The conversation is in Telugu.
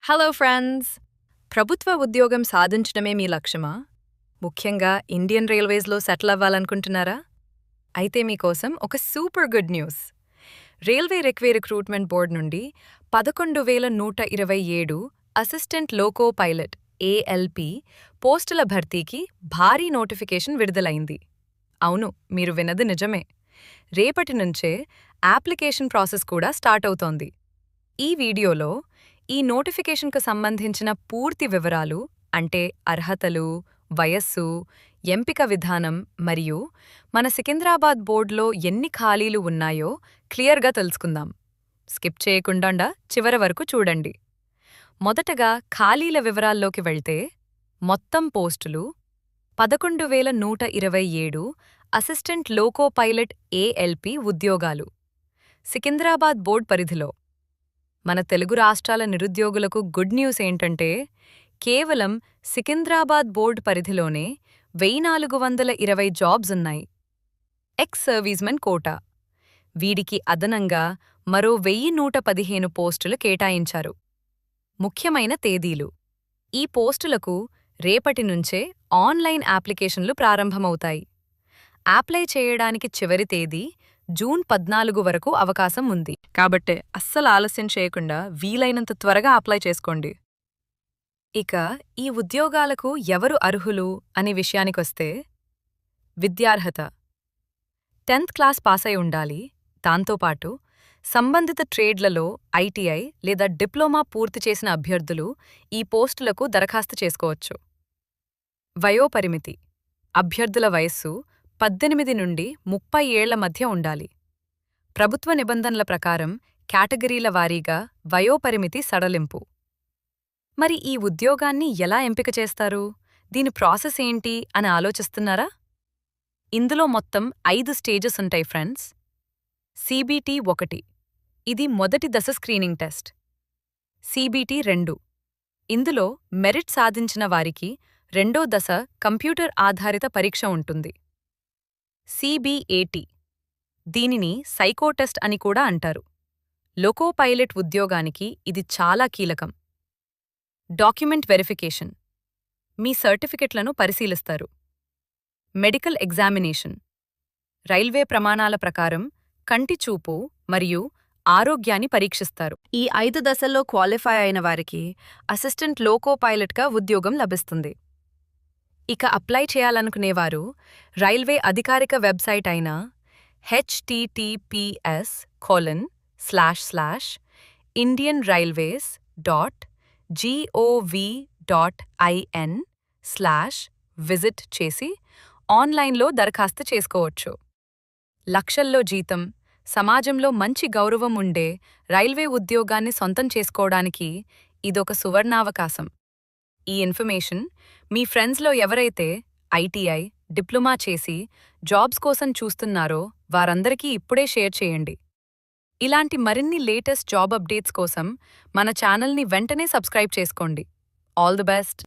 Hello friends! ప్రభుత్వ ఉద్యోగం సాధించడమే మీ లక్ష్యమా? ముఖ్యంగా ఇండియన్ రైల్వేస్‌లో సెటిల్ అవ్వాలనుకుంటున్నారా? అయితే మీకోసం ఒక super good news. Railway recruitment board నుండి 11,127 అసిస్టెంట్ లోకో పైలట్ ALP పోస్టుల భర్తీకి భారీ నోటిఫికేషన్ విడుదలైంది. అవును, మీరు విన్నది నిజమే. రేపటి నుంచే అప్లికేషన్ ప్రాసెస్ కూడా స్టార్ట్ అవుతోంది. ఈ వీడియోలో ఈ నోటిఫికేషన్కు సంబంధించిన పూర్తి వివరాలు, అంటే అర్హతలు, వయస్సు, ఎంపిక విధానం మరియు మన సికింద్రాబాద్ బోర్డులో ఎన్ని ఖాళీలు ఉన్నాయో క్లియర్గా తెలుసుకుందాం. స్కిప్ చేయకుండా చివరి వరకు చూడండి. మొదటగా ఖాళీల వివరాల్లోకి వెళ్తే, మొత్తం పోస్టులు 11,127 అసిస్టెంట్ లోకో పైలట్ ALP ఉద్యోగాలు. సికింద్రాబాద్ బోర్డ్ పరిధిలో. మన తెలుగు రాష్ట్రాల నిరుద్యోగులకు గుడ్ న్యూస్ ఏంటంటే, కేవలం సికింద్రాబాద్ బోర్డు పరిధిలోనే 1,420 జాబ్స్ ఉన్నాయి. Ex servicemen quota. వీడికి అదనంగా మరో 1,115 పోస్టులు కేటాయించారు. ముఖ్యమైన తేదీలు. ఈ పోస్టులకు రేపటి నుంచే ఆన్లైన్ అప్లికేషన్లు ప్రారంభమవుతాయి. అప్లై చేయడానికి చివరి తేదీ జూన్ 14 వరకు అవకాశం ఉంది. కాబట్టే అస్సలు ఆలస్యం చేయకుండా వీలైనంత త్వరగా అప్లై చేసుకోండి. ఇక ఈ ఉద్యోగాలకు ఎవరు అర్హులు అనే విషయానికొస్తే, విద్యార్హత 10th క్లాస్ పాసై ఉండాలి. దాంతోపాటు సంబంధిత ట్రేడ్లలో ITI లేదా డిప్లొమా పూర్తి చేసిన అభ్యర్థులు ఈ పోస్టులకు దరఖాస్తు చేసుకోవచ్చు. వయోపరిమితి. అభ్యర్థుల వయస్సు 18 నుండి 30 ఏళ్ల మధ్య ఉండాలి. ప్రభుత్వ నిబంధనల ప్రకారం కేటగిరీల వారీగా వయోపరిమితి సడలింపు. మరి ఈ ఉద్యోగాన్ని ఎలా ఎంపిక చేస్తారు? దీని ప్రాసెస్ ఏంటి అని ఆలోచిస్తున్నారా? ఇందులో మొత్తం 5 స్టేజెస్ ఉంటాయి ఫ్రెండ్స్. CBT 1. ఇది మొదటి దశ స్క్రీనింగ్ టెస్ట్. CBT 2. ఇందులో మెరిట్ సాధించిన వారికి రెండో దశ కంప్యూటర్ ఆధారిత పరీక్ష ఉంటుంది. CBAT. దీనిని సైకో టెస్ట్ అని కూడా అంటారు. లోకో పైలట్ ఉద్యోగానికి ఇది చాలా కీలకం. Document verification. మీ సర్టిఫికెట్లను పరిశీలిస్తారు. Medical examination. రైల్వే ప్రమాణాల ప్రకారం కంటి చూపు మరియు ఆరోగ్యాన్ని పరీక్షిస్తారు. ఈ 5 దశల్లో క్వాలిఫై అయిన వారికి అసిస్టెంట్ లోకో పైలట్గా ఉద్యోగం లభిస్తుంది. ఇక అప్లై చేయాలనుకునేవారు రైల్వే అధికారిక వెబ్సైట్ అయిన https://indianrailways.gov.in/visit చేసి ఆన్లైన్లో దరఖాస్తు చేసుకోవచ్చు. లక్షల్లో జీతం, సమాజంలో మంచి గౌరవం ఉండే రైల్వే ఉద్యోగాన్ని సొంతం చేసుకోవడానికి ఇదొక సువర్ణావకాశం. ఈ ఇన్ఫర్మేషన్ మీ ఫ్రెండ్స్లో ఎవరైతే ITI, డిప్లొమా చేసి జాబ్స్ కోసం చూస్తున్నారో వారందరికీ ఇప్పుడే షేర్ చేయండి. ఇలాంటి మరిన్ని లేటెస్ట్ జాబ్ అప్డేట్స్ కోసం మన ఛానల్ని వెంటనే సబ్స్క్రైబ్ చేసుకోండి. All the best.